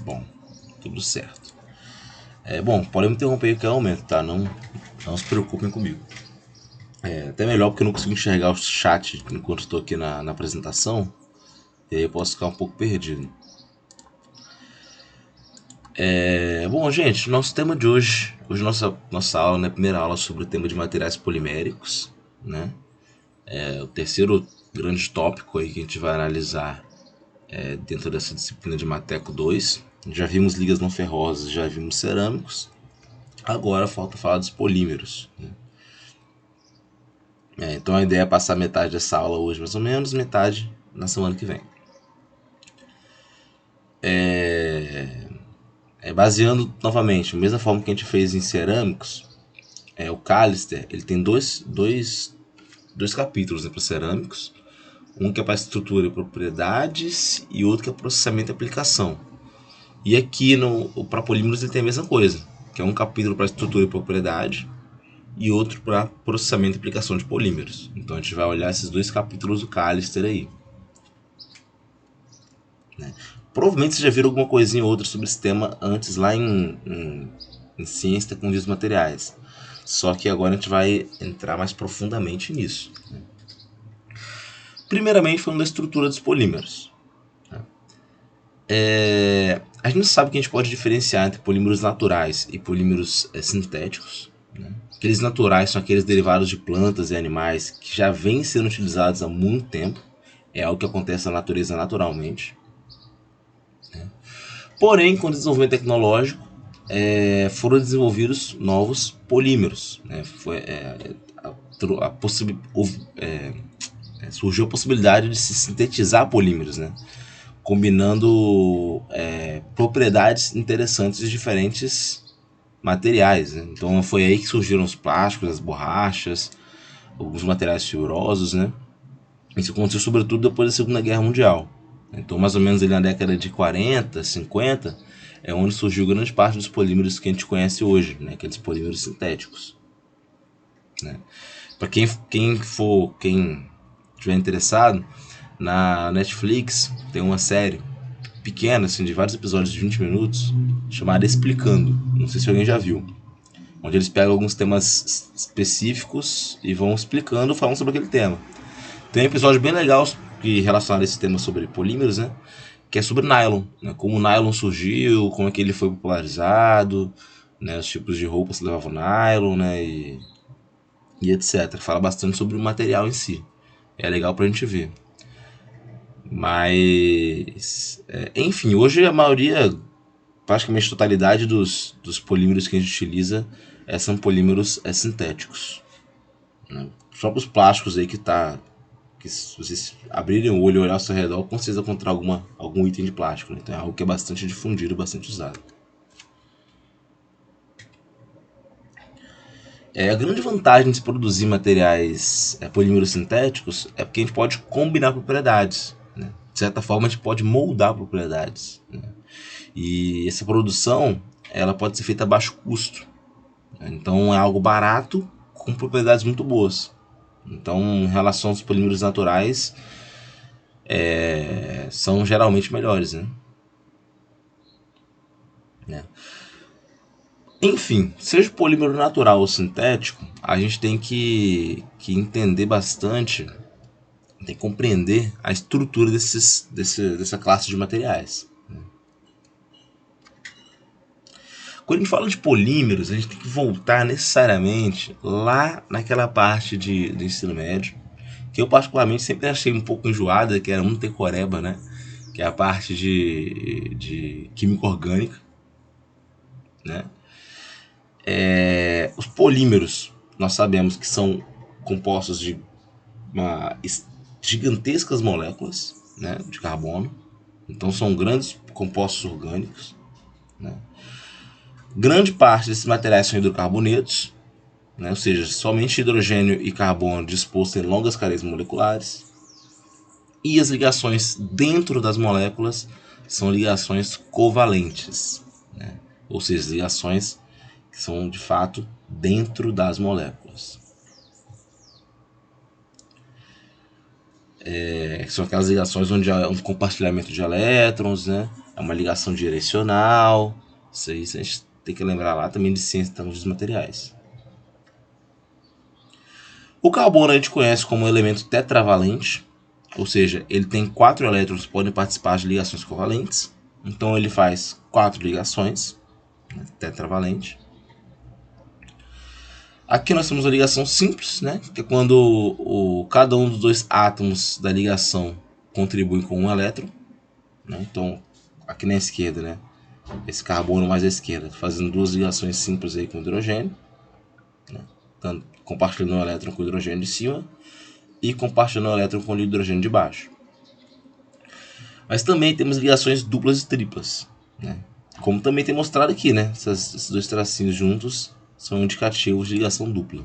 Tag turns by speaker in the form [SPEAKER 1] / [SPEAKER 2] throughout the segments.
[SPEAKER 1] Bom, tudo certo. Bom, podem me interromper em qualquer momento, tá? Não se preocupem comigo. Até melhor porque eu não consigo enxergar o chat enquanto estou aqui na apresentação. E aí eu posso ficar um pouco perdido. Bom, gente, nosso tema de hoje nossa aula, né, primeira aula sobre o tema de materiais poliméricos, né? O terceiro grande tópico aí que a gente vai analisar dentro dessa disciplina de Mateco 2. Já vimos ligas não ferrosas, já vimos cerâmicos. Agora falta falar dos polímeros, né? Então a ideia é passar metade dessa aula hoje, mais ou menos, metade na semana que vem. Baseando novamente, da mesma forma que a gente fez em cerâmicos, o Callister ele tem dois capítulos, né, para cerâmicos. Um que é para estrutura e propriedades e outro que é processamento e aplicação. E aqui para polímeros ele tem a mesma coisa, que é um capítulo para estrutura e propriedade e outro para processamento e aplicação de polímeros. Então a gente vai olhar esses dois capítulos do Callister aí, né? Provavelmente vocês já viram alguma coisinha ou outra sobre esse tema antes lá em ciência e tecnologias dos materiais. Só que agora a gente vai entrar mais profundamente nisso. Primeiramente, falando da estrutura dos polímeros. A gente sabe que a gente pode diferenciar entre polímeros naturais e polímeros sintéticos. Né? Aqueles naturais são aqueles derivados de plantas e animais que já vêm sendo utilizados há muito tempo. É algo que acontece na natureza naturalmente. Porém, com o desenvolvimento tecnológico, foram desenvolvidos novos polímeros. Né? Surgiu a possibilidade de se sintetizar polímeros, né? Combinando propriedades interessantes de diferentes materiais. Né? Então foi aí que surgiram os plásticos, as borrachas, alguns materiais fibrosos. Né? Isso aconteceu sobretudo depois da Segunda Guerra Mundial. Então, mais ou menos ali na década de 40, 50, é onde surgiu grande parte dos polímeros que a gente conhece hoje, né? Aqueles polímeros sintéticos. Né? Para quem estiver interessado, na Netflix tem uma série pequena, assim, de vários episódios de 20 minutos, chamada Explicando. Não sei se alguém já viu. Onde eles pegam alguns temas específicos e vão explicando, falando sobre aquele tema. Tem um episódio bem legal que relaciona esse tema sobre polímeros, né? Que é sobre nylon, né? Como o nylon surgiu, como é que ele foi popularizado, né? Os tipos de roupas que levavam nylon, né? E etc. Fala bastante sobre o material em si. É legal pra gente ver. Mas, enfim, hoje a maioria, praticamente a totalidade dos polímeros que a gente utiliza são polímeros sintéticos. Né? Os próprios plásticos aí que se vocês abrirem o olho e olhar ao seu redor, com certeza encontrar algum item de plástico. Né? Então é algo que é bastante difundido, bastante usado. A grande vantagem de se produzir materiais polímeros sintéticos é porque a gente pode combinar propriedades. Né? De certa forma, a gente pode moldar propriedades. Né? E essa produção ela pode ser feita a baixo custo. Né? Então é algo barato com propriedades muito boas. Então, em relação aos polímeros naturais, são geralmente melhores. Né? Enfim, seja polímero natural ou sintético, a gente tem que entender bastante, tem que compreender a estrutura dessa classe de materiais. Quando a gente fala de polímeros, a gente tem que voltar necessariamente lá naquela parte do ensino médio, que eu particularmente sempre achei um pouco enjoada, que era muito tecoreba, né? Que é a parte de química orgânica, né? Os polímeros, nós sabemos que são compostos de uma, gigantescas moléculas, né, de carbono. Então são grandes compostos orgânicos. Né? Grande parte desses materiais são hidrocarbonetos, né, ou seja, somente hidrogênio e carbono dispostos em longas cadeias moleculares. E as ligações dentro das moléculas são ligações covalentes, né? Ou seja, ligações que são de fato dentro das moléculas. São aquelas ligações onde há um compartilhamento de elétrons, né? é uma ligação direcional. Isso aí a gente tem que lembrar lá também de ciência dos materiais. O carbono a gente conhece como elemento tetravalente, ou seja, ele tem 4 elétrons que podem participar de ligações covalentes. Então ele faz 4 ligações, né, tetravalente. Aqui nós temos a ligação simples, né, que é quando cada um dos 2 átomos da ligação contribui com um elétron. Né, então, aqui na esquerda, né, esse carbono mais à esquerda, fazendo 2 ligações simples aí com hidrogênio, né, compartilhando um elétron com o hidrogênio de cima e compartilhando um elétron com o hidrogênio de baixo. Mas também temos ligações duplas e triplas, né, como também tem mostrado aqui, né, esses 2 tracinhos juntos são indicativos de ligação dupla.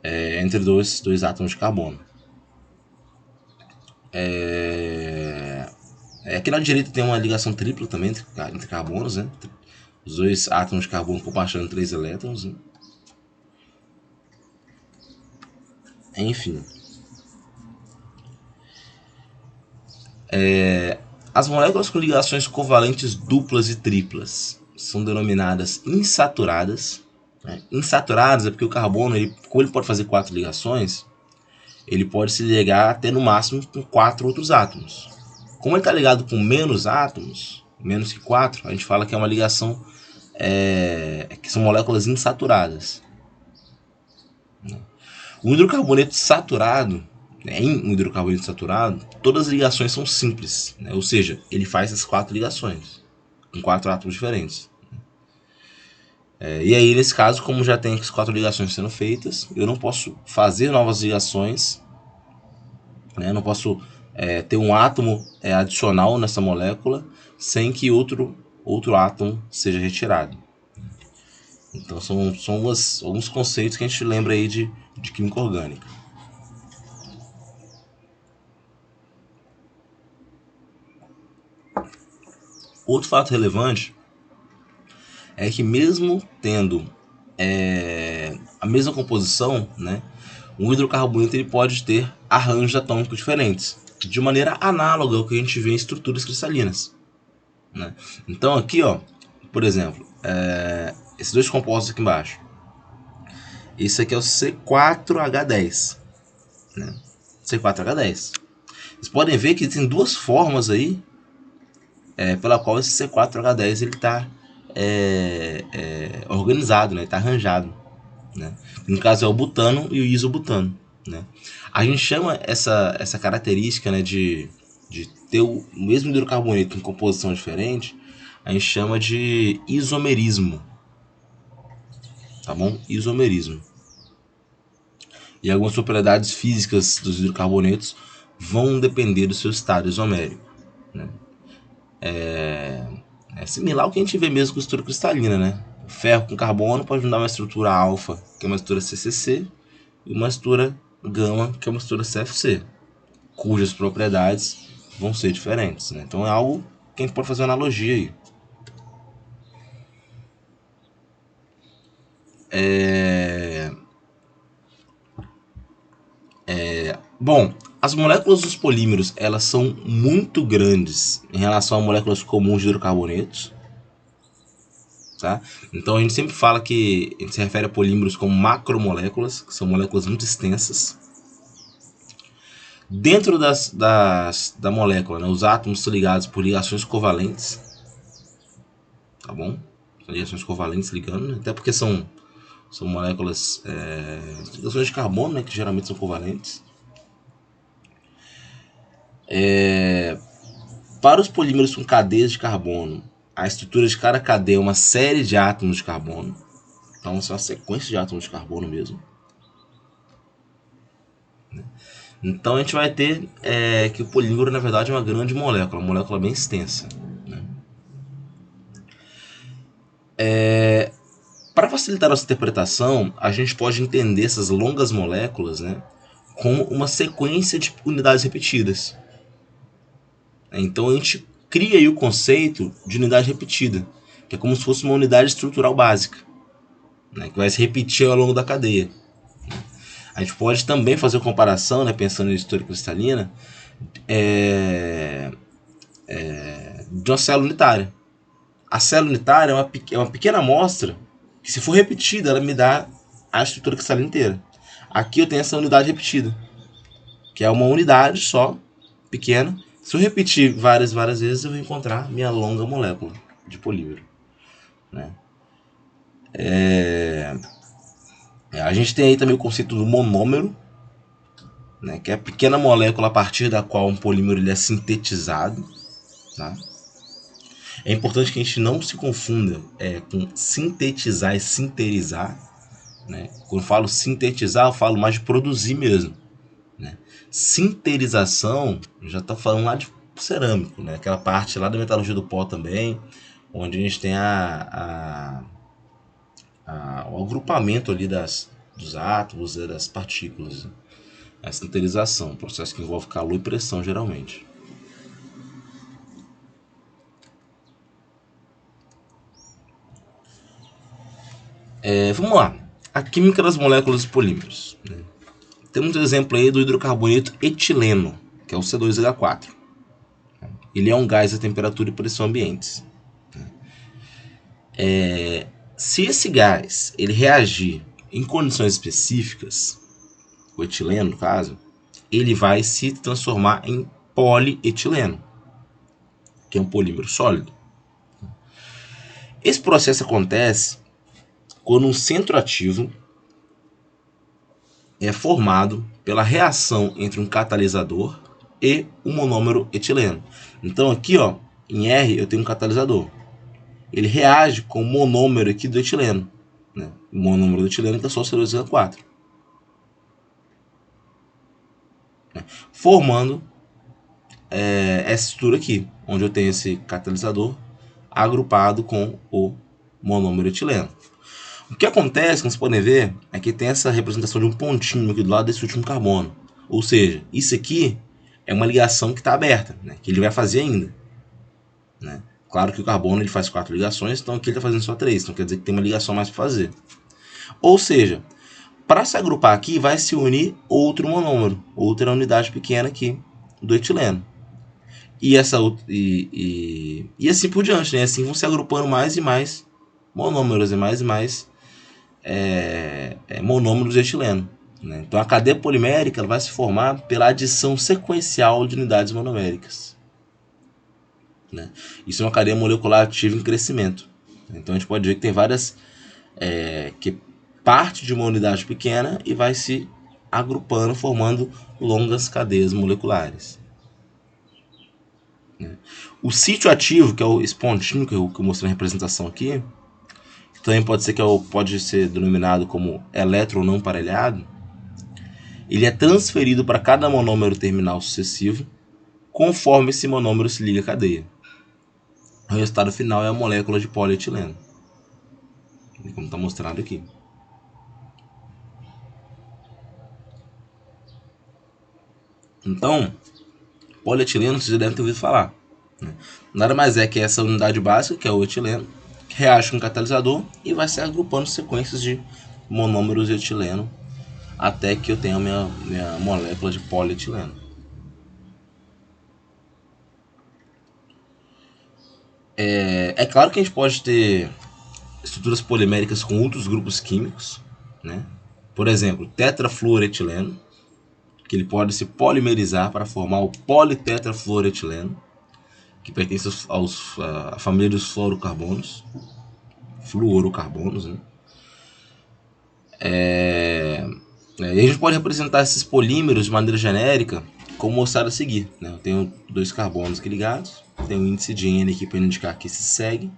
[SPEAKER 1] Entre dois átomos de carbono. Aqui na direita tem uma ligação tripla também entre carbonos, né? Os 2 átomos de carbono compartilhando 3 elétrons. Né? Enfim. As moléculas com ligações covalentes duplas e triplas são denominadas insaturadas. Né? Insaturadas é porque o carbono, como ele pode fazer 4 ligações, ele pode se ligar até no máximo com 4 outros átomos. Como ele está ligado com menos átomos, menos que 4, a gente fala que é uma ligação que são moléculas insaturadas. O hidrocarboneto saturado, em um hidrocarboneto saturado, todas as ligações são simples, né? Ou seja, ele faz essas 4 ligações com 4 átomos diferentes. E aí, nesse caso, como já tem as 4 ligações sendo feitas, eu não posso fazer novas ligações, né? Não posso ter um átomo adicional nessa molécula sem que outro átomo seja retirado. Então são alguns conceitos que a gente lembra aí de química orgânica. Outro fato relevante é que mesmo tendo a mesma composição, né, um hidrocarboneto ele pode ter arranjos atômicos diferentes, de maneira análoga ao que a gente vê em estruturas cristalinas. Né? Então aqui, ó, por exemplo, esses 2 compostos aqui embaixo. Esse aqui é o C4H10. Né? C4H10. Vocês podem ver que tem 2 formas aí pela qual esse C4H10 ele está organizado, né? Está arranjado. Né? No caso é o butano e o isobutano. Né? A gente chama essa característica, né, de ter o mesmo hidrocarboneto em composição diferente, a gente chama de isomerismo. Tá bom? Isomerismo. E algumas propriedades físicas dos hidrocarbonetos vão depender do seu estado isomérico. Né? É similar ao que a gente vê mesmo com estrutura cristalina, né? O ferro com carbono pode dar uma estrutura alfa, que é uma estrutura CCC, e uma estrutura gama, que é uma estrutura CFC, cujas propriedades vão ser diferentes. Né? Então é algo que a gente pode fazer uma analogia aí. Bom, as moléculas dos polímeros elas são muito grandes em relação a moléculas comuns de hidrocarbonetos. Tá? Então a gente sempre fala que a gente se refere a polímeros como macromoléculas, que são moléculas muito extensas. Dentro da molécula, né, os átomos são ligados por ligações covalentes. Tá bom? São ligações covalentes ligando, né? Até porque são moléculas, ligações de carbono, né, que geralmente são covalentes. Para os polímeros com cadeias de carbono, a estrutura de cada cadeia é uma série de átomos de carbono. Então, é uma sequência de átomos de carbono mesmo. Então, a gente vai ter que o polímero, na verdade, é uma grande molécula, uma molécula bem extensa. Né? Para facilitar nossa interpretação, a gente pode entender essas longas moléculas, né, como uma sequência de unidades repetidas. Então, a gente cria aí o conceito de unidade repetida, que é como se fosse uma unidade estrutural básica, né, que vai se repetir ao longo da cadeia. A gente pode também fazer uma comparação, né, pensando em estrutura cristalina, de uma célula unitária. A célula unitária é uma pequena amostra que, se for repetida, ela me dá a estrutura cristalina inteira. Aqui eu tenho essa unidade repetida, que é uma unidade só, pequena. Se eu repetir várias vezes, eu vou encontrar minha longa molécula de polímero, né? A gente tem aí também o conceito do monômero, né, que é a pequena molécula a partir da qual um polímero ele é sintetizado, tá? É importante que a gente não se confunda com sintetizar e sinterizar, né? Quando eu falo sintetizar, eu falo mais de produzir mesmo, né? Sinterização, já está falando lá de cerâmico, né? Aquela parte lá da metalurgia do pó também, onde a gente tem o agrupamento ali dos átomos, das partículas. A sinterização, um processo que envolve calor e pressão, geralmente. Vamos lá. A química das moléculas de polímeros, né? Temos um exemplo aí do hidrocarboneto etileno, que é o C2H4. Ele é um gás a temperatura e pressão ambientes. Se esse gás ele reagir em condições específicas, o etileno no caso, ele vai se transformar em polietileno, que é um polímero sólido. Esse processo acontece quando um centro ativo é formado pela reação entre um catalisador e um monômero etileno. Então aqui, ó, em R eu tenho um catalisador. Ele reage com o monômero aqui do etileno, né? O monômero do etileno que é só o C2H4, né? Formando essa estrutura aqui, onde eu tenho esse catalisador agrupado com o monômero etileno. O que acontece, como vocês podem ver, é que tem essa representação de um pontinho aqui do lado desse último carbono. Ou seja, isso aqui é uma ligação que está aberta, né, que ele vai fazer ainda, né? Claro que o carbono ele faz 4 ligações, então aqui ele está fazendo só 3, então quer dizer que tem uma ligação mais para fazer. Ou seja, para se agrupar aqui, vai se unir outro monômero, outra unidade pequena aqui do etileno. E assim por diante, né? Assim vão se agrupando mais e mais monômeros e mais monômeros de etileno, né? Então a cadeia polimérica ela vai se formar pela adição sequencial de unidades monoméricas, né? Isso é uma cadeia molecular ativa em crescimento. Então a gente pode ver que tem várias que parte de uma unidade pequena e vai se agrupando, formando longas cadeias moleculares. O sítio ativo, que é esse pontinho que eu mostrei na representação aqui, também pode ser denominado como elétron não parelhado, ele é transferido para cada monômero terminal sucessivo, conforme esse monômero se liga à cadeia. O resultado final é a molécula de polietileno, como está mostrado aqui. Então, polietileno vocês já devem ter ouvido falar, né? Nada mais é que essa unidade básica, que é o etileno, que reage com o catalisador e vai se agrupando sequências de monômeros de etileno até que eu tenha a minha molécula de polietileno. É claro que a gente pode ter estruturas poliméricas com outros grupos químicos, né? Por exemplo, tetrafluoretileno, que ele pode se polimerizar para formar o politetrafluoretileno, que pertence à família dos fluorocarbonos, né? E a gente pode representar esses polímeros de maneira genérica, como mostrado a seguir, né? Eu tenho 2 carbonos aqui ligados, tem um índice de N aqui para indicar que se segue,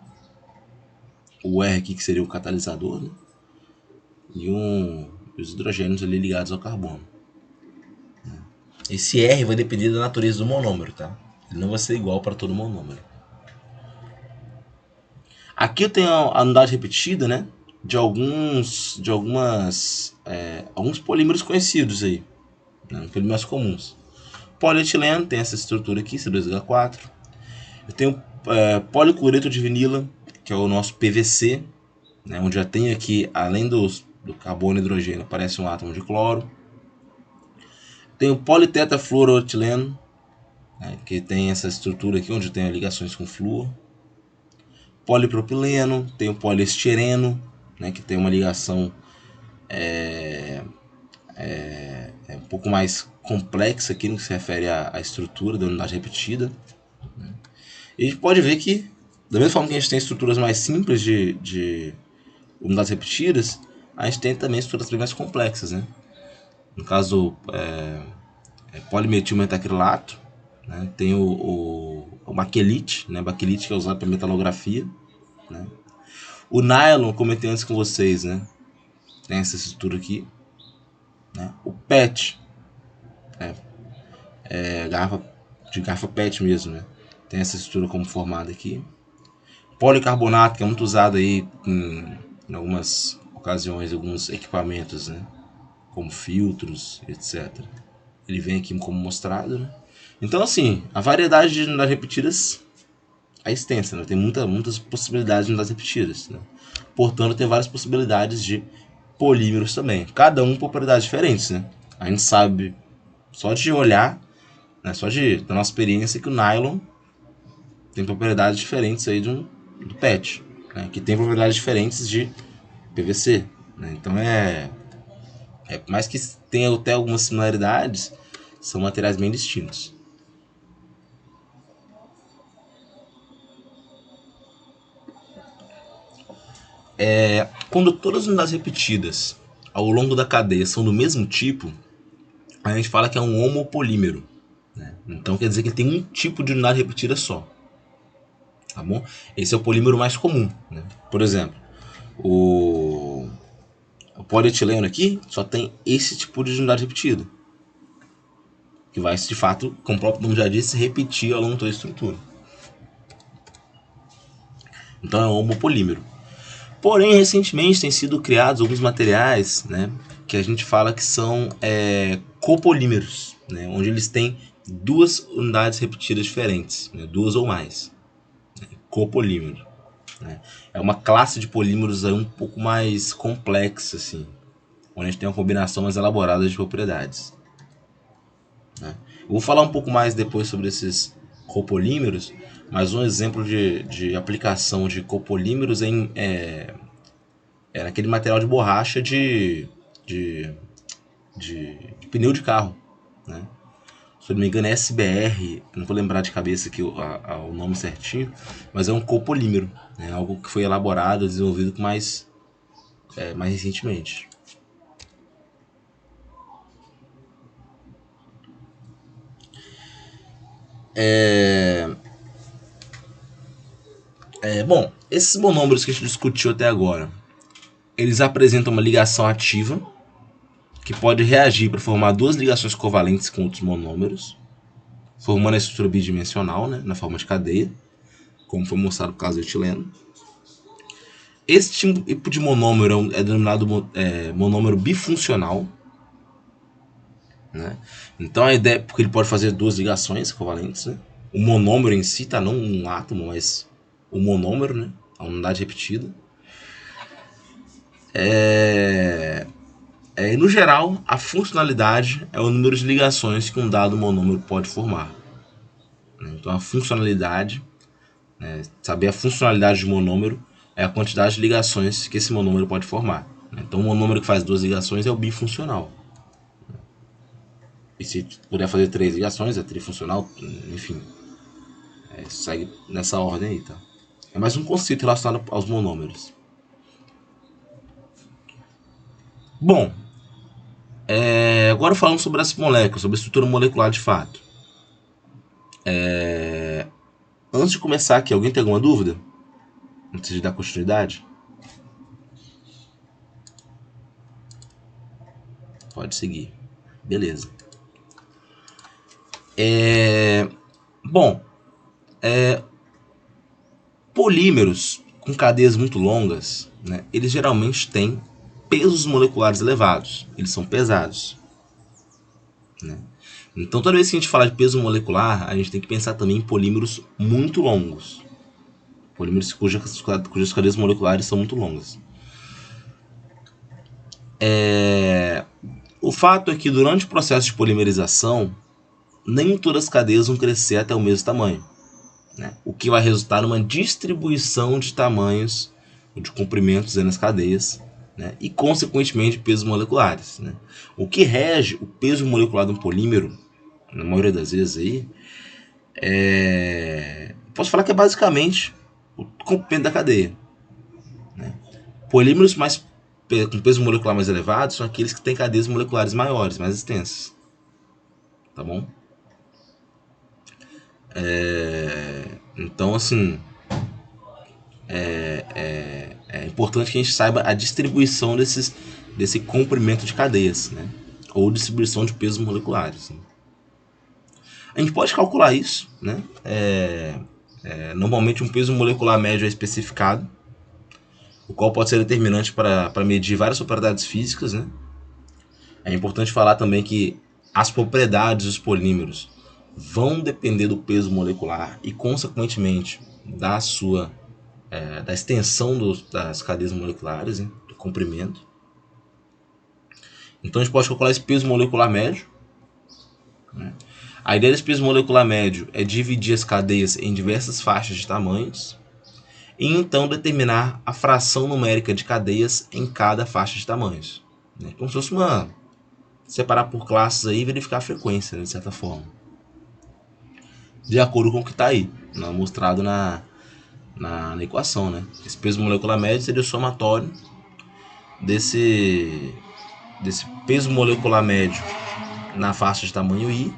[SPEAKER 1] o R aqui que seria o catalisador, né? E os hidrogênios ali ligados ao carbono. Esse R vai depender da natureza do monômero, tá? Ele não vai ser igual para todo monômero. Aqui eu tenho a unidade repetida, né? De alguns polímeros conhecidos aí, né? Polímeros comuns. Polietileno tem essa estrutura aqui, C2H4. Eu tenho policloreto de vinila, que é o nosso PVC, né? Onde já tem aqui, além do carbono e hidrogênio, aparece um átomo de cloro. Tem o politetrafluoroetileno, né, que tem essa estrutura aqui onde tem ligações com flúor. Polipropileno, tem o poliestireno, né, que tem uma ligação um pouco mais complexa aqui no que se refere à estrutura da unidade repetida. E a gente pode ver que, da mesma forma que a gente tem estruturas mais simples de unidades repetidas, a gente tem também estruturas bem mais complexas, né? No caso, polimetilmetacrilato, né? Tem o baquelite, né? Baquelite que é usado para metalografia, né? O nylon, comentei antes com vocês, né? Tem essa estrutura aqui, né? O PET, garrafa PET mesmo, né? Tem essa estrutura como formada aqui. Policarbonato, que é muito usado aí em algumas ocasiões, alguns equipamentos, né? Como filtros, etc. Ele vem aqui como mostrado, né? Então, assim, a variedade de unidades repetidas é extensa, né? Tem muitas possibilidades de unidades repetidas, né? Portanto, tem várias possibilidades de polímeros também. Cada um com propriedades diferentes, né? A gente sabe, só de olhar, né? Só da nossa experiência, que o nylon tem propriedades diferentes aí do PET, né? Que tem propriedades diferentes de PVC, né? Então, mais que tenha até algumas similaridades, são materiais bem distintos. Quando todas as unidades repetidas ao longo da cadeia são do mesmo tipo, a gente fala que é um homopolímero, né? Então quer dizer que ele tem um tipo de unidade repetida só. Tá bom? Esse é o polímero mais comum, né? Por exemplo, o polietileno aqui só tem esse tipo de unidade repetida, que vai, de fato, como o próprio nome já disse, repetir ao longo de toda a estrutura. Então é um homopolímero. Porém, recentemente têm sido criados alguns materiais, né, que a gente fala que são copolímeros, né, onde eles têm duas unidades repetidas diferentes, né, duas ou mais. Copolímero. Né. É uma classe de polímeros aí um pouco mais complexa, assim, onde a gente tem uma combinação mais elaborada de propriedades. Né. Eu vou falar um pouco mais depois sobre esses copolímeros, mas um exemplo de aplicação de copolímeros é naquele material de borracha de pneu de carro, né? Se eu não me engano é SBR, não vou lembrar de cabeça aqui o nome certinho, mas é um copolímero, né? Algo que foi elaborado, desenvolvido mais recentemente. Bom, esses monômeros que a gente discutiu até agora, eles apresentam uma ligação ativa que pode reagir para formar duas ligações covalentes com outros monômeros, formando a estrutura bidimensional, né, na forma de cadeia, como foi mostrado no caso do etileno. Esse tipo de monômero é denominado monômero bifuncional, né? Então a ideia é porque ele pode fazer duas ligações covalentes, né? O monômero em si, tá, não um átomo, mas o monômero, né? A unidade repetida. No geral, a funcionalidade é o número de ligações que um dado monômero pode formar. Então a funcionalidade, saber a funcionalidade de monômero é a quantidade de ligações que esse monômero pode formar. Então o monômero que faz duas ligações é o bifuncional. E se puder fazer três ligações, é trifuncional, enfim. Segue nessa ordem aí, tá? É mais um conceito relacionado aos monômeros. Bom, agora falando sobre as moléculas, sobre a estrutura molecular de fato. Antes de começar aqui, alguém tem alguma dúvida? Antes de dar continuidade? Pode seguir. Beleza. Bom, polímeros com cadeias muito longas, né, eles geralmente têm pesos moleculares elevados. Eles são pesados. Né? Então, toda vez que a gente fala de peso molecular, a gente tem que pensar também em polímeros muito longos. Polímeros cujas cadeias moleculares são muito longas. O fato é que durante o processo de polimerização, nem todas as cadeias vão crescer até o mesmo tamanho, né? O que vai resultar numa distribuição de tamanhos, de comprimentos nas cadeias, né? E consequentemente pesos moleculares, né? O que rege o peso molecular de um polímero, na maioria das vezes aí, posso falar que é basicamente o comprimento da cadeia, né? Polímeros com peso molecular mais elevado são aqueles que têm cadeias moleculares maiores, mais extensas, tá bom? Então, assim, é importante que a gente saiba a distribuição desse comprimento de cadeias, né? Ou distribuição de pesos moleculares, né? A gente pode calcular isso, né? Normalmente um peso molecular médio é especificado, o qual pode ser determinante para medir várias propriedades físicas, né? É importante falar também que as propriedades dos polímeros vão depender do peso molecular e, consequentemente, da extensão das cadeias moleculares, né? Do comprimento. Então a gente pode calcular esse peso molecular médio, né? A ideia desse peso molecular médio é dividir as cadeias em diversas faixas de tamanhos e então determinar a fração numérica de cadeias em cada faixa de tamanhos, né? Como se fosse separar por classes aí e verificar a frequência, né, de certa forma, de acordo com o que está aí, né, mostrado na equação, né? Esse peso molecular médio seria o somatório desse peso molecular médio na faixa de tamanho I,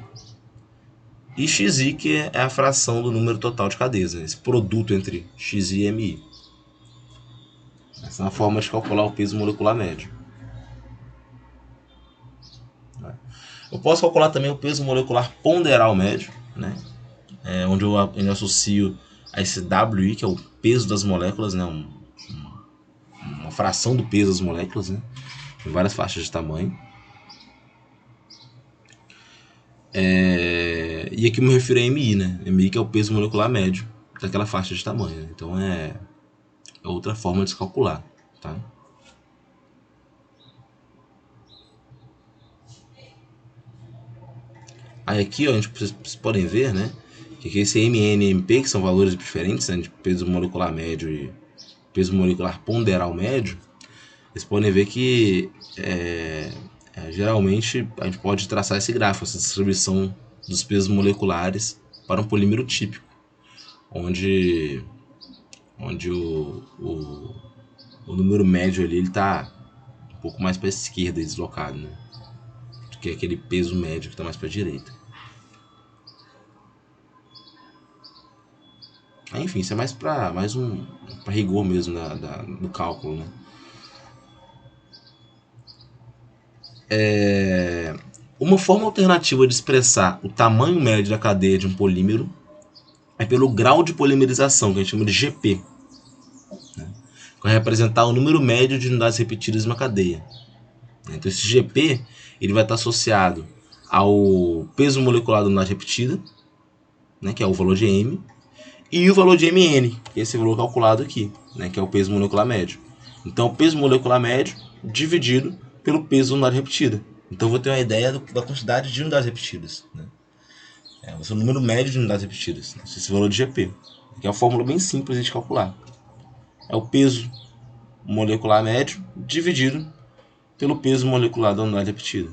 [SPEAKER 1] e xi, que é a fração do número total de cadeias, né? Esse produto entre xi e mi. Essa é uma forma de calcular o peso molecular médio. Eu posso calcular também o peso molecular ponderal médio, né? Onde eu associo a esse Wi, que é o peso das moléculas, né? Uma fração do peso das moléculas, né? Em várias faixas de tamanho. E aqui eu me refiro a MI, né? MI, que é o peso molecular médio daquela faixa de tamanho, né? Então é outra forma de se calcular, tá? Aí aqui, ó, vocês podem ver, né? Que esse MN e MP, que são valores diferentes, né, de peso molecular médio e peso molecular ponderal médio, vocês podem ver que geralmente a gente pode traçar esse gráfico, essa distribuição dos pesos moleculares para um polímero típico, onde o número médio ali está um pouco mais para a esquerda, deslocado, né, do que aquele peso médio que está mais para a direita. Enfim, isso é mais para rigor mesmo do cálculo, né? Uma forma alternativa de expressar o tamanho médio da cadeia de um polímero é pelo grau de polimerização, que a gente chama de GP, né? Que vai representar o número médio de unidades repetidas em uma cadeia. Então esse GP ele vai estar associado ao peso molecular da unidade repetida, né, que é o valor de M, e o valor de Mn, que é esse valor calculado aqui, né, que é o peso molecular médio. Então o peso molecular médio dividido pelo peso da unidade repetida. Então eu vou ter uma ideia da quantidade de unidades repetidas, né? Vai ser o número médio de unidades repetidas, né? Esse valor de GP, que é uma fórmula bem simples de calcular. É o peso molecular médio dividido pelo peso molecular da unidade repetida.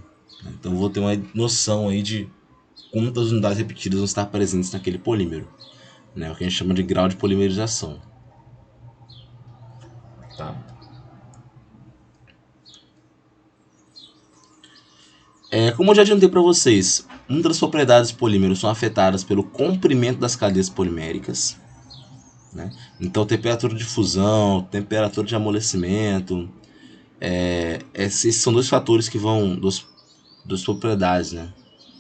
[SPEAKER 1] Então eu vou ter uma noção aí de quantas unidades repetidas vão estar presentes naquele polímero, né? O que a gente chama de grau de polimerização. Tá? Como eu já adiantei para vocês, muitas das propriedades dos polímeros são afetadas pelo comprimento das cadeias poliméricas, né? Então, temperatura de fusão, temperatura de amolecimento, esses são dois fatores que vão, duas propriedades, né,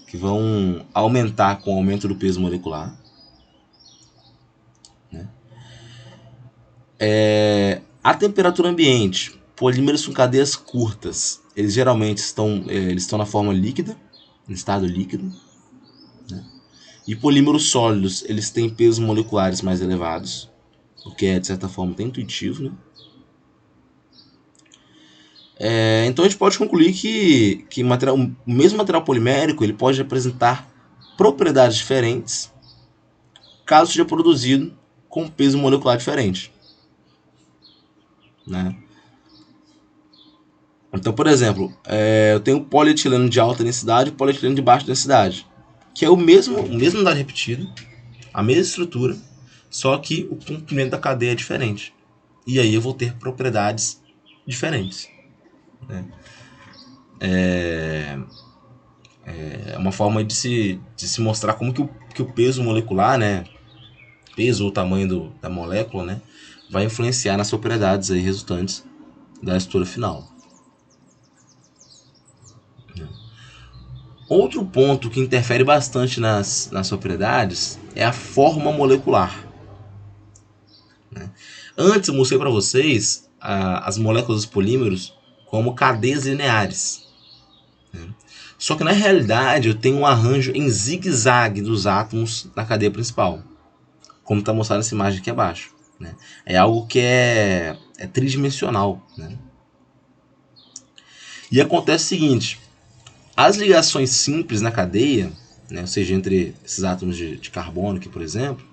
[SPEAKER 1] que vão aumentar com o aumento do peso molecular, né? A temperatura ambiente, polímeros com cadeias curtas, eles geralmente estão na forma líquida, em estado líquido, né? E polímeros sólidos, eles têm pesos moleculares mais elevados, o que é de certa forma até intuitivo, né? Então a gente pode concluir que o mesmo material polimérico ele pode apresentar propriedades diferentes caso seja produzido com peso molecular diferente, né? Então, por exemplo, eu tenho polietileno de alta densidade e polietileno de baixa densidade, que é o mesmo unidade repetida, a mesma estrutura, só que o comprimento da cadeia é diferente. E aí eu vou ter propriedades diferentes, né? É uma forma de se mostrar como que o peso molecular, né, peso ou tamanho da molécula, né, vai influenciar nas propriedades aí resultantes da estrutura final. Outro ponto que interfere bastante nas propriedades é a forma molecular, né? Antes eu mostrei para vocês as moléculas dos polímeros como cadeias lineares, né? Só que na realidade eu tenho um arranjo em zigue-zague dos átomos na cadeia principal, como está mostrado nessa imagem aqui abaixo, né? É algo que é tridimensional, né? E acontece o seguinte: as ligações simples na cadeia, né, ou seja, entre esses átomos de carbono aqui, por exemplo,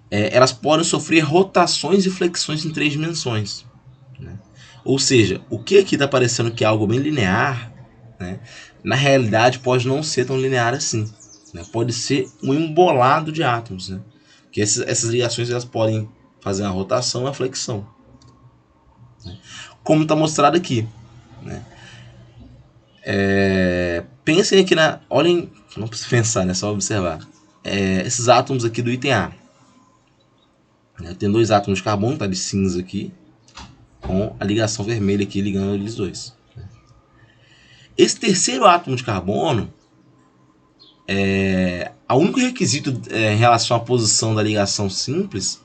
[SPEAKER 1] elas podem sofrer rotações e flexões em 3 dimensões, né? Ou seja, o que aqui está parecendo que é algo bem linear, né, na realidade pode não ser tão linear assim, né? Pode ser um embolado de átomos, né? Que essas ligações elas podem fazer uma rotação e uma flexão, né? Como está mostrado aqui, né? Pensem aqui olhem, não precisa pensar, né? Só observar. Esses átomos aqui do item A. Tem 2 átomos de carbono, tá de cinza aqui, com a ligação vermelha aqui ligando eles dois. Esse terceiro átomo de carbono, o único requisito em relação à posição da ligação simples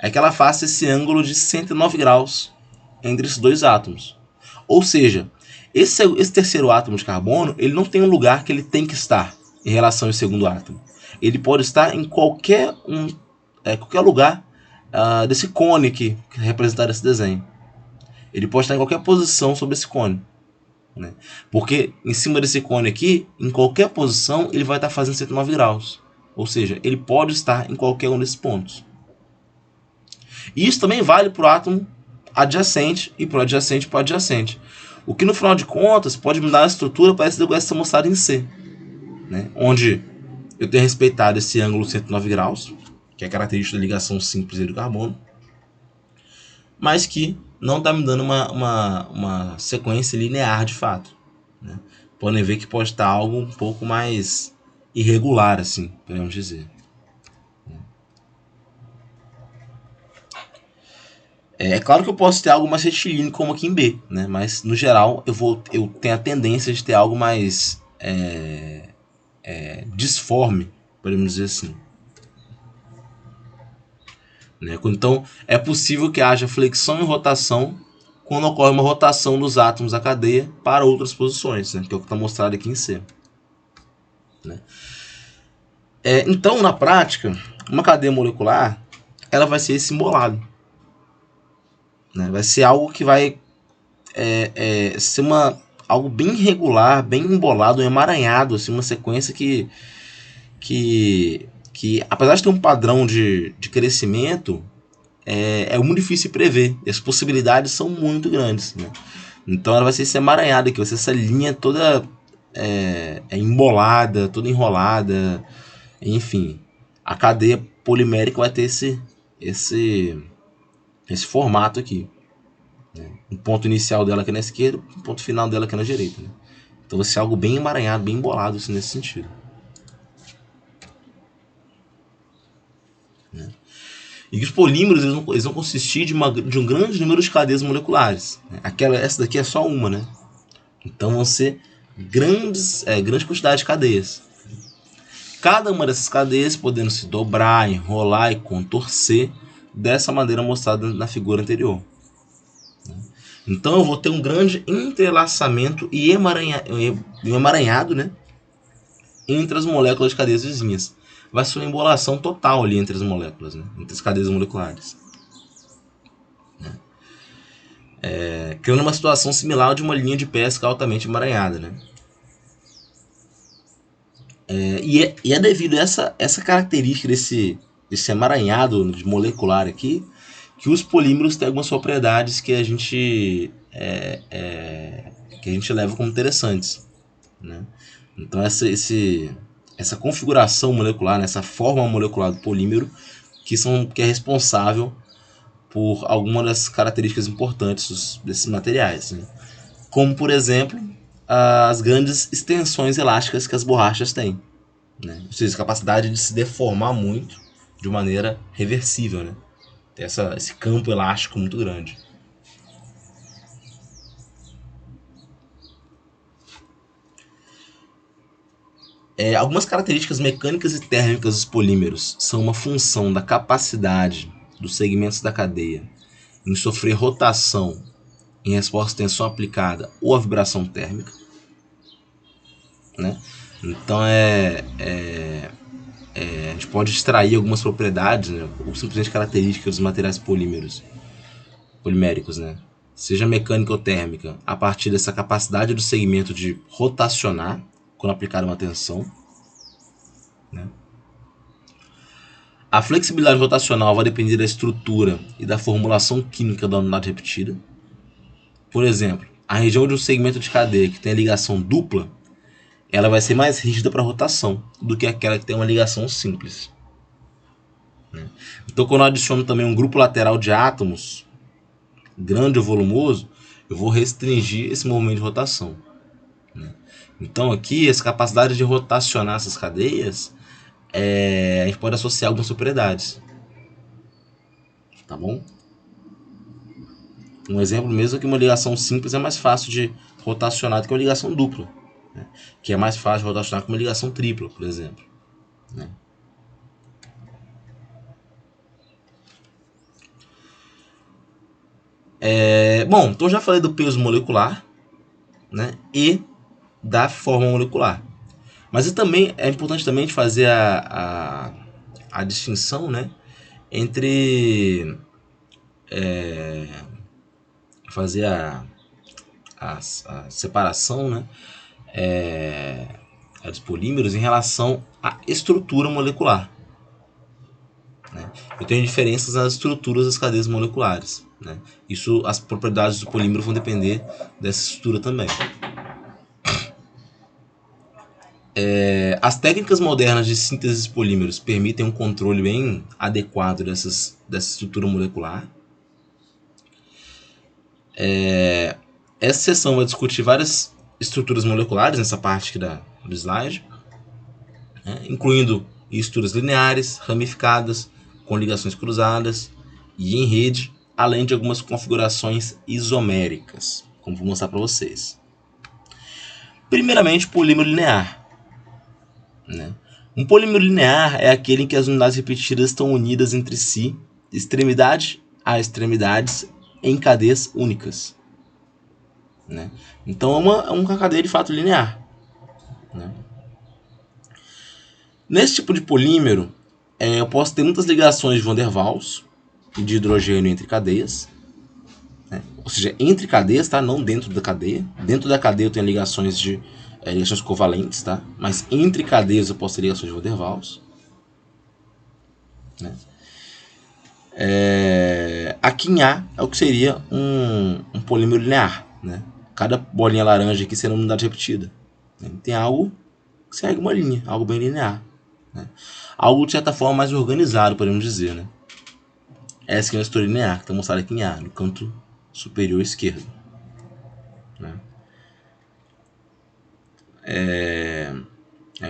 [SPEAKER 1] é que ela faça esse ângulo de 109 graus entre esses 2 átomos. Ou seja, esse terceiro átomo de carbono, ele não tem um lugar que ele tem que estar em relação ao segundo átomo. Ele pode estar em qualquer lugar desse cone que representar esse desenho. Ele pode estar em qualquer posição sobre esse cone, né? Porque em cima desse cone aqui, em qualquer posição, ele vai estar fazendo 109 graus. Ou seja, ele pode estar em qualquer um desses pontos. E isso também vale para o átomo adjacente e para o adjacente para o adjacente. O que no final de contas pode mudar a estrutura parecida com essa mostrada em C, né? Onde eu tenho respeitado esse ângulo 109 graus, que é característica da ligação simples do carbono, mas que não está me dando uma sequência linear de fato, né? Podem ver que pode estar algo um pouco mais irregular, assim, podemos dizer. É claro que eu posso ter algo mais retilíneo como aqui em B, né? Mas no geral eu tenho a tendência de ter algo mais disforme, podemos dizer assim, né? Então é possível que haja flexão e rotação quando ocorre uma rotação dos átomos da cadeia para outras posições, né? Que é o que está mostrado aqui em C, né? Então, na prática, uma cadeia molecular ela vai ser esse embolado, né? Vai ser algo que vai ser algo bem irregular, bem embolado, emaranhado, assim, uma sequência que apesar de ter um padrão de crescimento, é muito difícil de prever. E as possibilidades são muito grandes, né? Então ela vai ser esse emaranhado aqui, vai ser essa linha toda embolada, toda enrolada, enfim. A cadeia polimérica vai ter esse formato aqui, né? Um ponto inicial dela aqui na esquerda, um ponto final dela aqui na direita, né? Então vai ser algo bem emaranhado, bem embolado assim, nesse sentido, né? E os polímeros eles vão consistir de um grande número de cadeias moleculares, né? Essa daqui é só uma, né? Então vão ser grande quantidade de cadeias. Cada uma dessas cadeias podendo se dobrar, enrolar e contorcer dessa maneira mostrada na figura anterior. Então eu vou ter um grande entrelaçamento e emaranhado, né, entre as moléculas de cadeias vizinhas. Vai ser uma embolação total ali entre as moléculas, né, entre as cadeias moleculares, né? Criando uma situação similar de uma linha de pesca altamente emaranhada, né? E é devido a essa característica desse emaranhado de molecular aqui que os polímeros têm algumas propriedades que a gente leva como interessantes, né? Então essa configuração molecular, né, essa forma molecular do polímero que é responsável por algumas das características importantes desses materiais, né? Como, por exemplo, as grandes extensões elásticas que as borrachas têm, né? Ou seja, a capacidade de se deformar muito de maneira reversível, né? Tem esse campo elástico muito grande. Algumas características mecânicas e térmicas dos polímeros são uma função da capacidade dos segmentos da cadeia em sofrer rotação em resposta à tensão aplicada ou à vibração térmica, né? Então a gente pode extrair algumas propriedades, né, ou simplesmente características dos materiais poliméricos, né, seja mecânica ou térmica, a partir dessa capacidade do segmento de rotacionar quando aplicada uma tensão, né? A flexibilidade rotacional vai depender da estrutura e da formulação química da unidade repetida. Por exemplo, a região de um segmento de cadeia que tem a ligação dupla, ela vai ser mais rígida para rotação do que aquela que tem uma ligação simples. Então, quando eu adiciono também um grupo lateral de átomos grande ou volumoso, eu vou restringir esse movimento de rotação. Então, aqui, essa capacidade de rotacionar essas cadeias, a gente pode associar algumas propriedades. Tá bom? Um exemplo mesmo é que uma ligação simples é mais fácil de rotacionar do que uma ligação dupla, né? Que é mais fácil de rotacionar que uma ligação tripla, por exemplo, né? Bom, então eu já falei do peso molecular, né, e da forma molecular. Mas também é importante também de fazer a distinção, né, entre fazer a separação, né, dos polímeros em relação à estrutura molecular, né? Eu tenho diferenças nas estruturas das cadeias moleculares, né? Isso, as propriedades do polímero vão depender dessa estrutura também. As técnicas modernas de síntese de polímeros permitem um controle bem adequado dessa estrutura molecular. Essa sessão vai discutir várias estruturas moleculares nessa parte aqui do slide, né, incluindo estruturas lineares, ramificadas, com ligações cruzadas e em rede, além de algumas configurações isoméricas, como vou mostrar para vocês. Primeiramente, polímero linear, né? Um polímero linear é aquele em que as unidades repetidas estão unidas entre si, de extremidade a extremidades, em cadeias únicas, né? Então é uma cadeia de fato linear, né? Nesse tipo de polímero, eu posso ter muitas ligações de Van der Waals e de hidrogênio entre cadeias, né? Ou seja, entre cadeias, tá? Não dentro da cadeia. Dentro da cadeia eu tenho ligações covalentes, tá? Mas entre cadeias eu posso ter ligações de Van der Waals, né? Aqui em A é o que seria um polímero linear, né? Cada bolinha laranja aqui será uma unidade repetida, né? Tem algo que segue uma linha, algo bem linear, né? Algo de certa forma mais organizado, podemos dizer, né? Essa aqui é uma estrutura linear que está mostrada aqui em A, no canto superior esquerdo, né?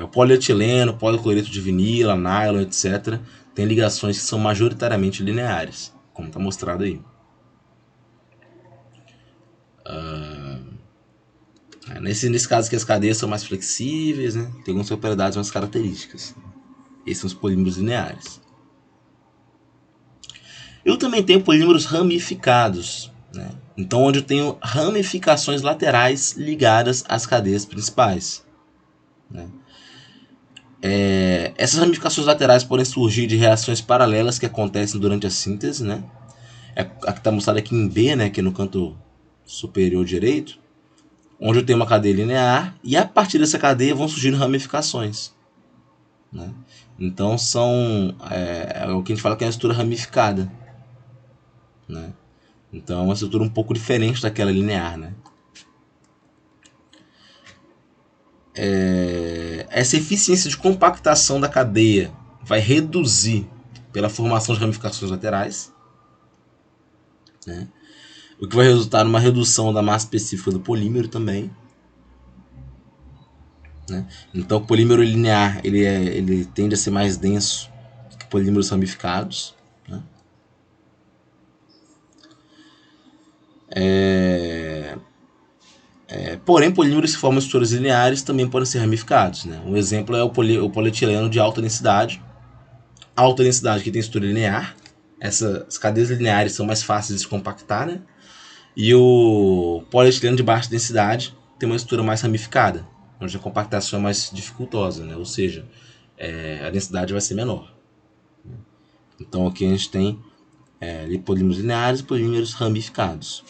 [SPEAKER 1] O polietileno, policloreto de vinila, nylon, etc. tem ligações que são majoritariamente lineares, como está mostrado aí. Nesse caso aqui as cadeias são mais flexíveis, né? Tem algumas propriedades, mais características. Esses são os polímeros lineares. Eu também tenho polímeros ramificados, né? Então, onde eu tenho ramificações laterais ligadas às cadeias principais, né? Essas ramificações laterais podem surgir de reações paralelas que acontecem durante a síntese, né? A que está mostrada aqui em B, né? Que é no canto superior direito, onde eu tenho uma cadeia linear e a partir dessa cadeia vão surgindo ramificações, né? Então é o que a gente fala que é uma estrutura ramificada, né? Então é uma estrutura um pouco diferente daquela linear, né? Essa eficiência de compactação da cadeia vai reduzir pela formação de ramificações laterais, né? O que vai resultar numa redução da massa específica do polímero também, né? Então o polímero linear ele tende a ser mais denso que polímeros ramificados, né? Porém, polímeros que formam estruturas lineares também podem ser ramificados, né? Um exemplo é o polietileno de alta densidade. A alta densidade que tem estrutura linear, essas cadeias lineares são mais fáceis de se compactar, né? E o polietileno de baixa densidade tem uma estrutura mais ramificada, onde a compactação é mais dificultosa, né? Ou seja, a densidade vai ser menor. Então aqui a gente tem polímeros lineares e polímeros ramificados.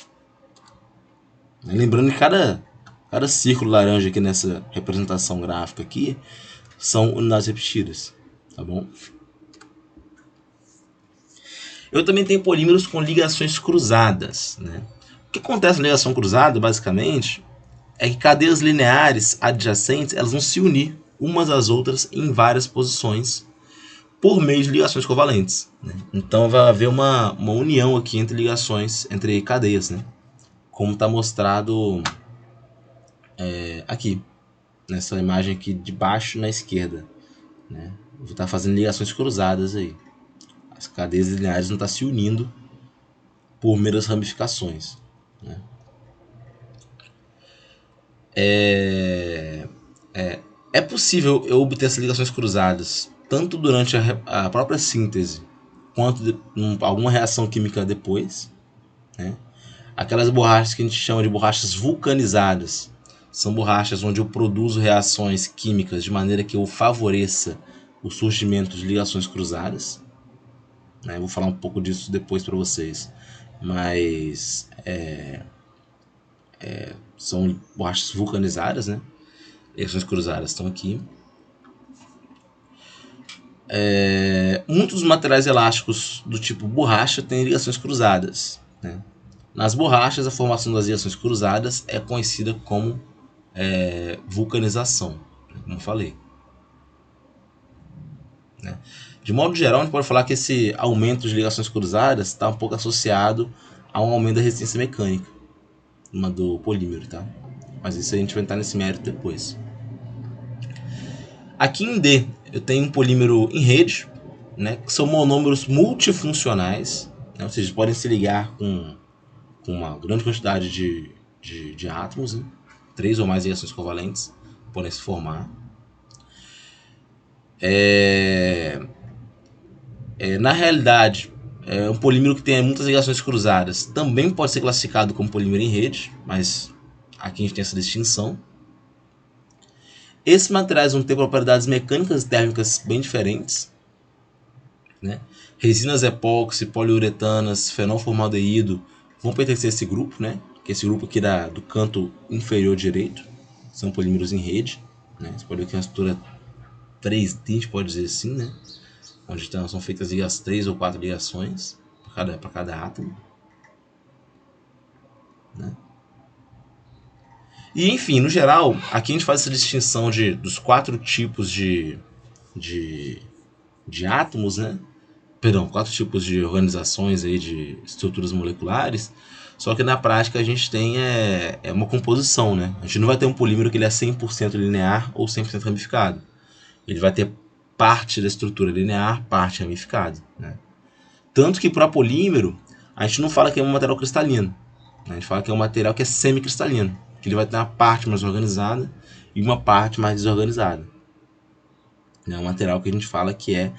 [SPEAKER 1] Lembrando que cada círculo laranja aqui nessa representação gráfica aqui são unidades repetidas, tá bom? Eu também tenho polímeros com ligações cruzadas, né? O que acontece na ligação cruzada, basicamente, é que cadeias lineares adjacentes elas vão se unir umas às outras em várias posições por meio de ligações covalentes, né? Então vai haver uma união aqui entre ligações, entre cadeias, né? Como está mostrado aqui, nessa imagem aqui de baixo na esquerda, né? Vou estar fazendo ligações cruzadas aí. As cadeias lineares não estão se unindo por meras ramificações, né? É possível eu obter essas ligações cruzadas tanto durante a própria síntese quanto alguma reação química depois, né? Aquelas borrachas que a gente chama de borrachas vulcanizadas são borrachas onde eu produzo reações químicas de maneira que eu favoreça o surgimento de ligações cruzadas, né? Eu vou falar um pouco disso depois para vocês, mas são borrachas vulcanizadas, né? Ligações cruzadas estão aqui. Muitos materiais elásticos do tipo borracha têm ligações cruzadas, né? Nas borrachas, a formação das ligações cruzadas é conhecida como vulcanização, como eu falei, né? De modo geral, a gente pode falar que esse aumento de ligações cruzadas está um pouco associado a um aumento da resistência mecânica do polímero, tá? Mas isso a gente vai entrar nesse mérito depois. Aqui em D, eu tenho um polímero em rede, né, que são monômeros multifuncionais, né, ou seja, podem se ligar com uma grande quantidade de átomos, né, 3 ou mais ligações covalentes podem se formar. Na realidade, um polímero que tenha muitas ligações cruzadas também pode ser classificado como polímero em rede, mas aqui a gente tem essa distinção. Esses materiais vão ter propriedades mecânicas e térmicas bem diferentes, né? Resinas epóxi, poliuretanas, fenolformaldeído vão pertencer a esse grupo, né? Que é esse grupo aqui do canto inferior direito. São polímeros em rede, né? Você pode ver que é uma estrutura 3D, a gente pode dizer assim, né? Onde são feitas 3 ou 4 ligações para cada átomo, né? E enfim, no geral, aqui a gente faz essa distinção dos 4 tipos de átomos, né? Perdão, 4 tipos de organizações aí de estruturas moleculares. Só que na prática a gente tem uma composição, né? A gente não vai ter um polímero que ele é 100% linear ou 100% ramificado. Ele vai ter parte da estrutura linear, parte ramificada, né? Tanto que para polímero, a gente não fala que é um material cristalino, né? A gente fala que é um material que é semicristalino, que ele vai ter uma parte mais organizada e uma parte mais desorganizada. É um material que a gente fala que é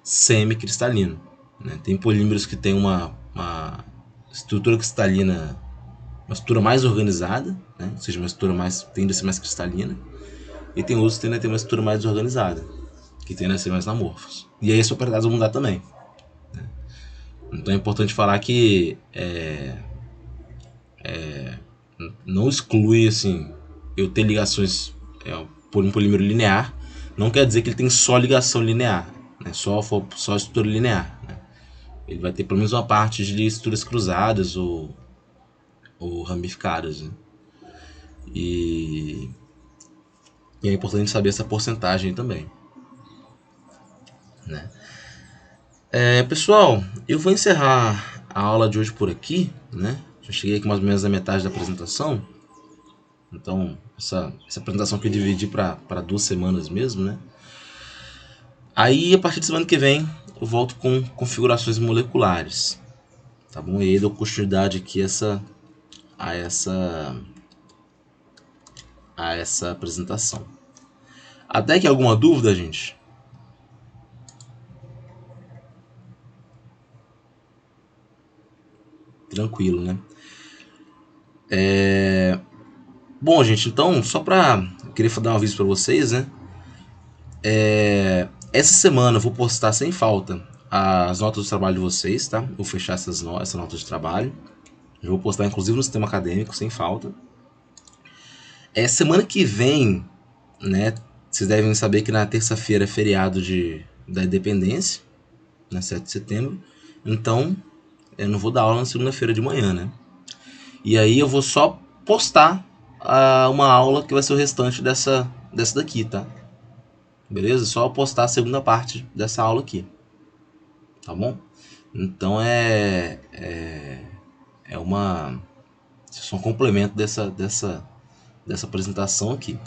[SPEAKER 1] semicristalino, né? Tem polímeros que tem uma estrutura cristalina, uma estrutura mais organizada, né? Ou seja, uma estrutura tende a ser mais cristalina, e tem outros que tendem a ter uma estrutura mais desorganizada, que tendem a ser mais amorfos. E aí as propriedades vão mudar também, né? Então é importante falar que não exclui assim, eu ter ligações por um polímero linear, Não quer dizer que ele tem só ligação linear, né? Só estrutura linear, né? Ele vai ter pelo menos uma parte de estruturas cruzadas ou ramificadas, né? E é importante saber essa porcentagem também, né? Pessoal, eu vou encerrar a aula de hoje por aqui, né? Já cheguei aqui mais ou menos na metade da apresentação. Então, essa apresentação que eu dividi para 2 semanas mesmo, né? Aí, a partir da semana que vem, eu volto com configurações moleculares, tá bom? E aí dou continuidade aqui a essa apresentação. Até que alguma dúvida, gente? Tranquilo, né? Bom, gente, então, só para queria dar um aviso para vocês, né? Essa semana eu vou postar sem falta as notas do trabalho de vocês, tá? Vou fechar essa nota de trabalho. Eu vou postar inclusive no sistema acadêmico, sem falta. Semana que vem, né? Vocês devem saber que na terça-feira é feriado da Independência, na 7 de setembro. Então, eu não vou dar aula na segunda-feira de manhã, né? E aí eu vou só postar uma aula que vai ser o restante dessa daqui, tá? Beleza? Só postar a segunda parte dessa aula aqui. Tá bom? Então é um complemento dessa apresentação aqui.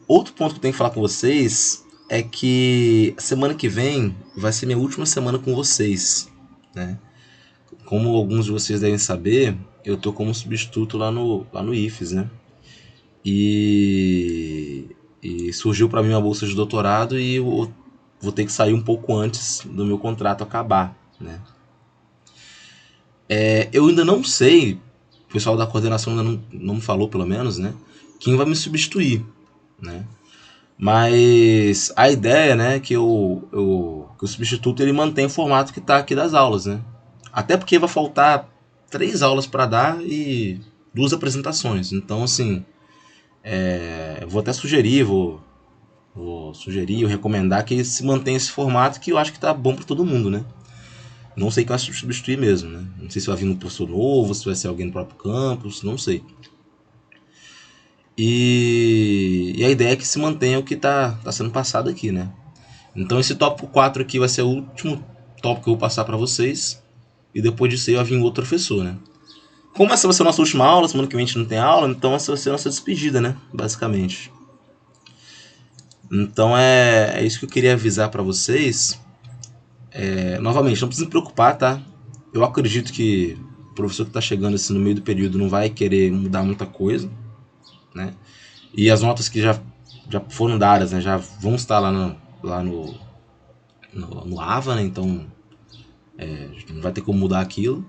[SPEAKER 1] Outro ponto que eu tenho que falar com vocês é que a semana que vem vai ser minha última semana com vocês, né? Como alguns de vocês devem saber, eu tô como substituto lá no IFES, né? E surgiu para mim uma bolsa de doutorado e eu vou ter que sair um pouco antes do meu contrato acabar, né? Eu ainda não sei, o pessoal da coordenação ainda não me falou, pelo menos, né? Quem vai me substituir, né? Mas a ideia, né, que o substituto ele mantém o formato que está aqui das aulas, né? Até porque vai faltar 3 aulas para dar e 2 apresentações. Então, assim, eu vou até sugerir, vou sugerir, ou recomendar que se mantenha esse formato que eu acho que tá bom para todo mundo, né? Não sei quem vai substituir mesmo, né? Não sei se vai vir um professor novo, se vai ser alguém do próprio campus, não sei. E a ideia é que se mantenha o que tá sendo passado aqui, né? Então esse tópico 4 aqui vai ser o último tópico que eu vou passar para vocês. E depois disso aí vai vir outro professor, né? Como essa vai ser a nossa última aula, semana que vem a gente não tem aula, então essa vai ser a nossa despedida, né? Basicamente. Então é isso que eu queria avisar para vocês. Novamente, não precisa se preocupar, tá? Eu acredito que o professor que está chegando assim, no meio do período não vai querer mudar muita coisa, né? E as notas que já foram dadas, né, já vão estar lá no AVA, né? Então não vai ter como mudar aquilo.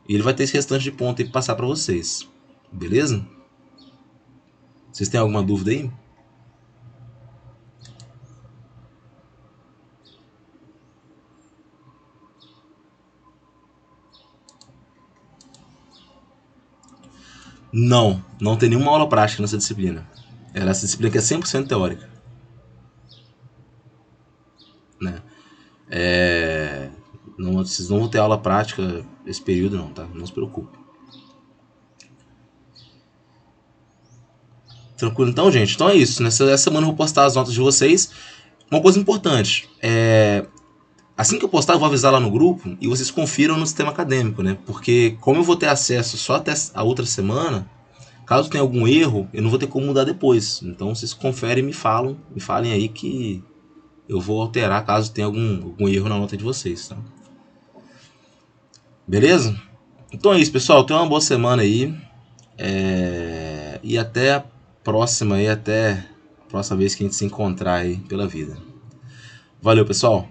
[SPEAKER 1] E ele vai ter esse restante de ponto aí para passar para vocês. Beleza? Vocês têm alguma dúvida aí? Não tem nenhuma aula prática nessa disciplina. Essa disciplina que é 100% teórica, né? Vocês não vão ter aula prática esse período não, tá? Não se preocupe. Tranquilo então, gente? Então é isso. Essa semana eu vou postar as notas de vocês. Uma coisa importante, assim que eu postar, eu vou avisar lá no grupo e vocês confiram no sistema acadêmico, né? Porque como eu vou ter acesso só até a outra semana, caso tenha algum erro, eu não vou ter como mudar depois. Então vocês conferem e me falem aí que eu vou alterar caso tenha algum erro na nota de vocês, tá? Beleza? Então é isso, pessoal. Tenham uma boa semana aí. E até a próxima aí, até a próxima vez que a gente se encontrar aí pela vida. Valeu, pessoal!